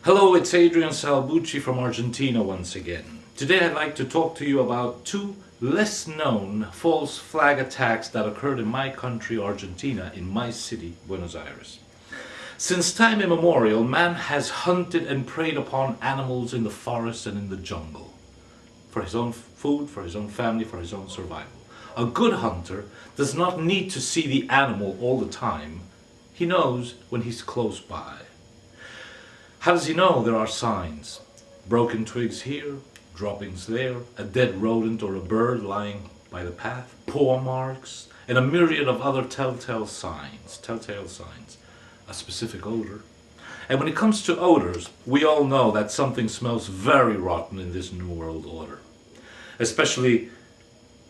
Hello, it's Adrian Salbuchi from Argentina once again. Today I'd like to talk to you about two less known false flag attacks that occurred in my country, Argentina, in my city, Buenos Aires. Since time immemorial, man has hunted and preyed upon animals in the forest and in the jungle for his own food, for his own family, for his own survival. A good hunter does not need to see the animal all the time. He knows when he's close by. How does he know? There are signs. Broken twigs here, droppings there, a dead rodent or a bird lying by the path, paw marks, and a myriad of other telltale signs. A specific odor. And when it comes to odors, we all know that something smells very rotten in this New World Order. Especially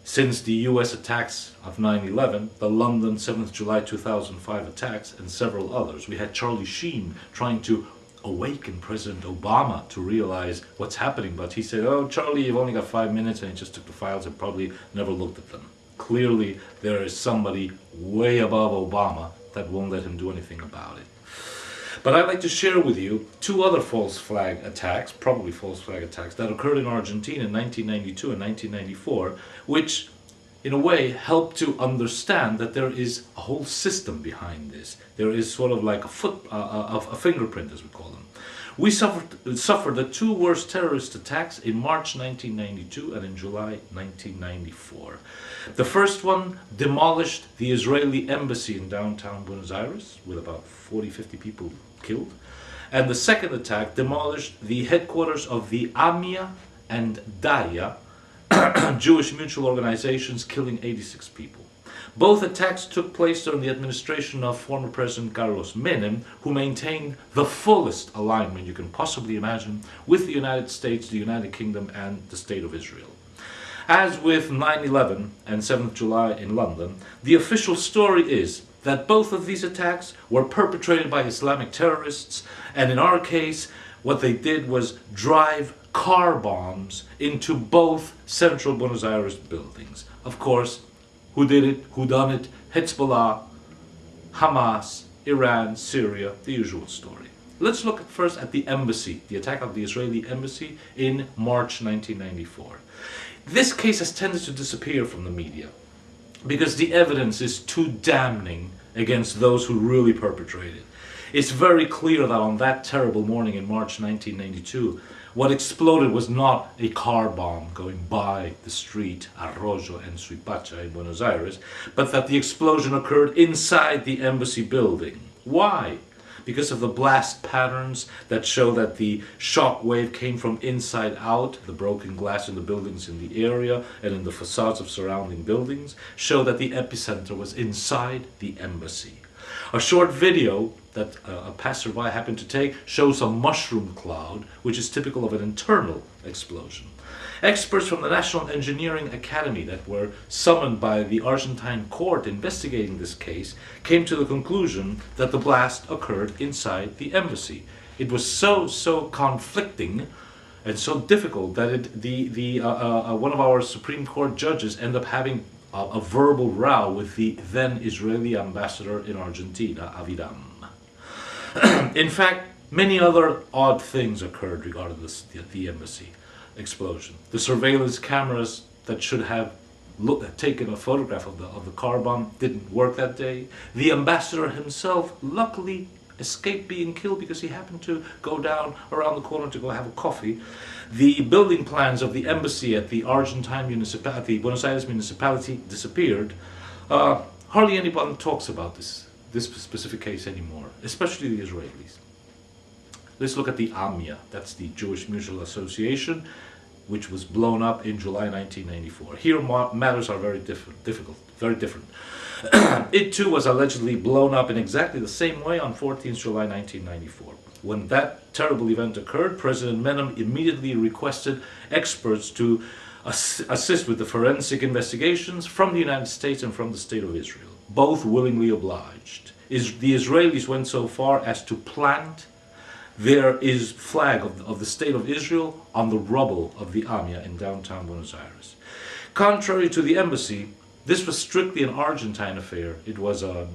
since the US attacks of 9/11, the London 7th July 2005 attacks, and several others. We had Charlie Sheen trying to awaken President Obama to realize what's happening, but he said, "Oh, Charlie, you've only got 5 minutes," and he just took the files and probably never looked at them. Clearly, there is somebody way above Obama that won't let him do anything about it. But I'd like to share with you two other false flag attacks, probably false flag attacks, that occurred in Argentina in 1992 and 1994, which in a way help to understand that there is a whole system behind this. There is sort of like a fingerprint, as we call them. We suffered the two worst terrorist attacks in March 1992 and in July 1994. The first one demolished the Israeli embassy in downtown Buenos Aires with about 40-50 people killed. And the second attack demolished the headquarters of the AMIA and DAIA, Jewish mutual organizations, killing 86 people. Both attacks took place during the administration of former President Carlos Menem, who maintained the fullest alignment you can possibly imagine with the United States, the United Kingdom, and the State of Israel. As with 9/11 and 7th July in London, the official story is that both of these attacks were perpetrated by Islamic terrorists, and in our case, what they did was drive car bombs into both central Buenos Aires buildings. Of course, who did it? Who done it? Hezbollah, Hamas, Iran, Syria, the usual story. Let's look first at the embassy, the attack of the Israeli embassy in March 1994. This case has tended to disappear from the media because the evidence is too damning against those who really perpetrated. It's very clear that on that terrible morning in March 1992, what exploded was not a car bomb going by the street Arroyo and Suipacha in Buenos Aires, but that the explosion occurred inside the embassy building. Why? Because of the blast patterns that show that the shock wave came from inside out. The broken glass in the buildings in the area and in the facades of surrounding buildings show that the epicenter was inside the embassy. A short video that a passerby happened to take shows a mushroom cloud, which is typical of an internal explosion. Experts from the National Engineering Academy that were summoned by the Argentine court investigating this case came to the conclusion that the blast occurred inside the embassy. It was so conflicting and so difficult that one of our Supreme Court judges ended up having a verbal row with the then Israeli ambassador in Argentina, Aviram. In fact, many other odd things occurred regarding the embassy explosion. The surveillance cameras that should have taken a photograph of the car bomb didn't work that day. The ambassador himself luckily escaped being killed because he happened to go down around the corner to go have a coffee. The building plans of the embassy at the Argentine municipality, Buenos Aires municipality, disappeared. Hardly anyone talks about this specific case anymore, especially the Israelis. Let's look at the AMIA, that's the Jewish Mutual Association, which was blown up in July 1994. Here matters are very different. It too was allegedly blown up in exactly the same way on 14th July 1994. When that terrible event occurred, President Menem immediately requested experts to assist with the forensic investigations from the United States and from the State of Israel. Both willingly obliged. The Israelis went so far as to plant their flag of the State of Israel on the rubble of the AMIA in downtown Buenos Aires. Contrary to the embassy, this was strictly an Argentine affair. It was a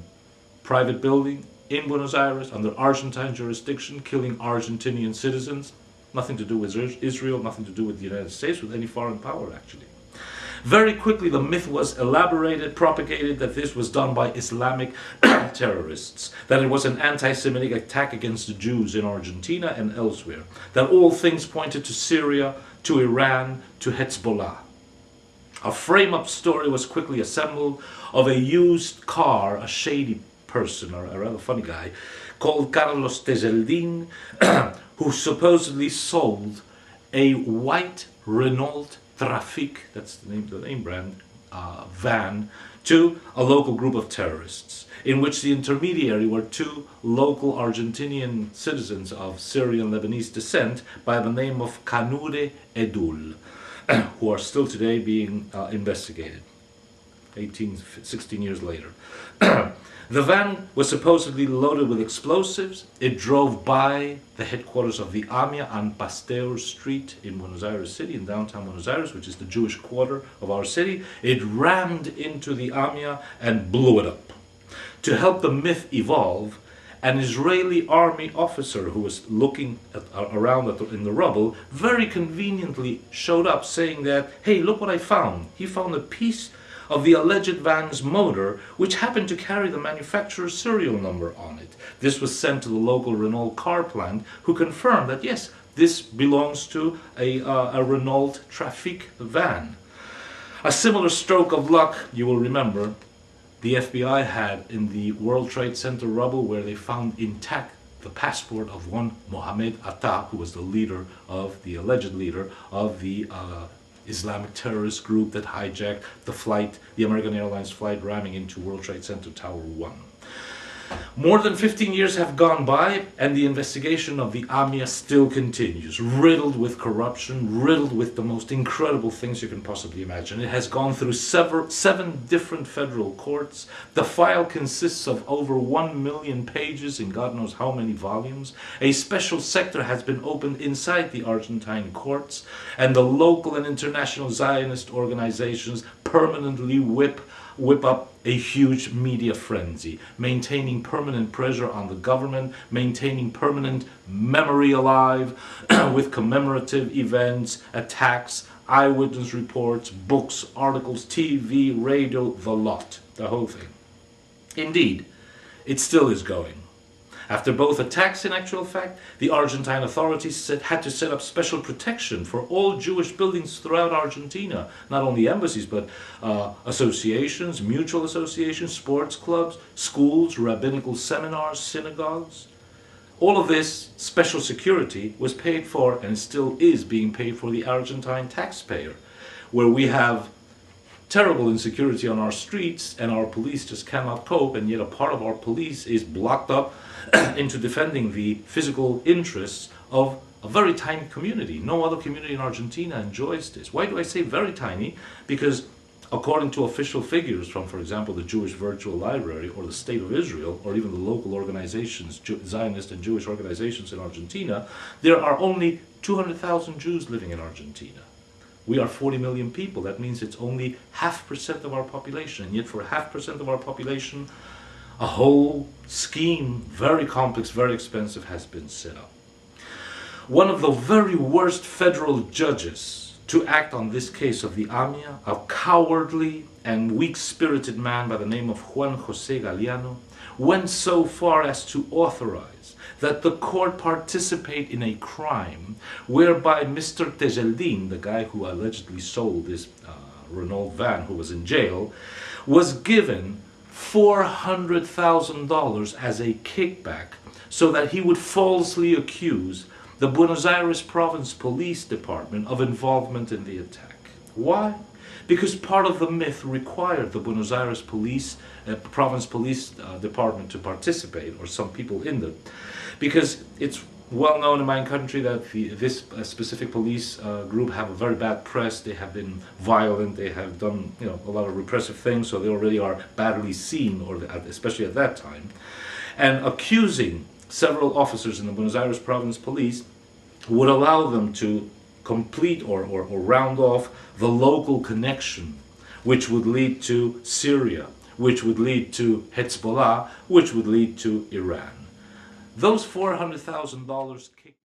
private building in Buenos Aires under Argentine jurisdiction, killing Argentinian citizens. Nothing to do with Israel, nothing to do with the United States, with any foreign power actually. Very quickly the myth was elaborated, propagated, that this was done by Islamic terrorists, that it was an anti-Semitic attack against the Jews in Argentina and elsewhere, that all things pointed to Syria, to Iran, to Hezbollah. A frame-up story was quickly assembled of a used car, a shady person, or a rather funny guy, called Carlos Tejeldin, who supposedly sold a white Renault Trafic, that's the name brand, van, to a local group of terrorists, in which the intermediary were two local Argentinian citizens of Syrian Lebanese descent by the name of Kanure Edul, who are still today being investigated, 16 years later. The van was supposedly loaded with explosives. It drove by the headquarters of the AMIA on Pasteur Street in Buenos Aires City, in downtown Buenos Aires, which is the Jewish quarter of our city. It rammed into the AMIA and blew it up. To help the myth evolve, an Israeli army officer who was looking around in the rubble very conveniently showed up saying that, hey, look what I found. He found a piece of the alleged van's motor, which happened to carry the manufacturer's serial number on it. This was sent to the local Renault car plant, who confirmed that yes, this belongs to a Renault Trafic van. A similar stroke of luck, you will remember, the FBI had in the World Trade Center rubble, where they found intact the passport of one Mohammed Atta, who was the alleged leader of the Islamic terrorist group that hijacked the American Airlines flight ramming into World Trade Center Tower 1. More than 15 years have gone by, and the investigation of the AMIA still continues, riddled with corruption, riddled with the most incredible things you can possibly imagine. It has gone through 7 different federal courts. The file consists of over 1 million pages in God knows how many volumes. A special sector has been opened inside the Argentine courts, and the local and international Zionist organizations permanently whip up a huge media frenzy, maintaining permanent pressure on the government, maintaining permanent memory alive with commemorative events, attacks, eyewitness reports, books, articles, TV, radio, the lot, the whole thing. Indeed, it still is going. After both attacks, in actual fact, the Argentine authorities had to set up special protection for all Jewish buildings throughout Argentina. Not only embassies, but associations, mutual associations, sports clubs, schools, rabbinical seminars, synagogues. All of this special security was paid for, and still is being paid for, the Argentine taxpayer, where we have terrible insecurity on our streets and our police just cannot cope, and yet a part of our police is blocked up into defending the physical interests of a very tiny community. No other community in Argentina enjoys this. Why do I say very tiny? Because according to official figures from, for example, the Jewish Virtual Library or the State of Israel, or even the local organizations, Zionist and Jewish organizations in Argentina, there are only 200,000 Jews living in Argentina. We are 40 million people. That means it's only 0.5% of our population. And yet for 0.5% of our population, a whole scheme, very complex, very expensive, has been set up. One of the very worst federal judges to act on this case of the AMIA, a cowardly and weak-spirited man by the name of Juan José Galeano, went so far as to authorize that the court participate in a crime whereby Mr. Tejeldin, the guy who allegedly sold this Renault van, who was in jail, was given $400,000 as a kickback so that he would falsely accuse the Buenos Aires Province Police Department of involvement in the attack. Why? Because part of the myth required the Buenos Aires Province Police Department to participate, or some people in them. Because it's well known in my country that this specific police group have a very bad press. They have been violent. They have done a lot of repressive things, so they already are badly seen, especially at that time. And accusing several officers in the Buenos Aires Province Police would allow them to complete or round off the local connection, which would lead to Syria, which would lead to Hezbollah, which would lead to Iran. Those $400,000 kicked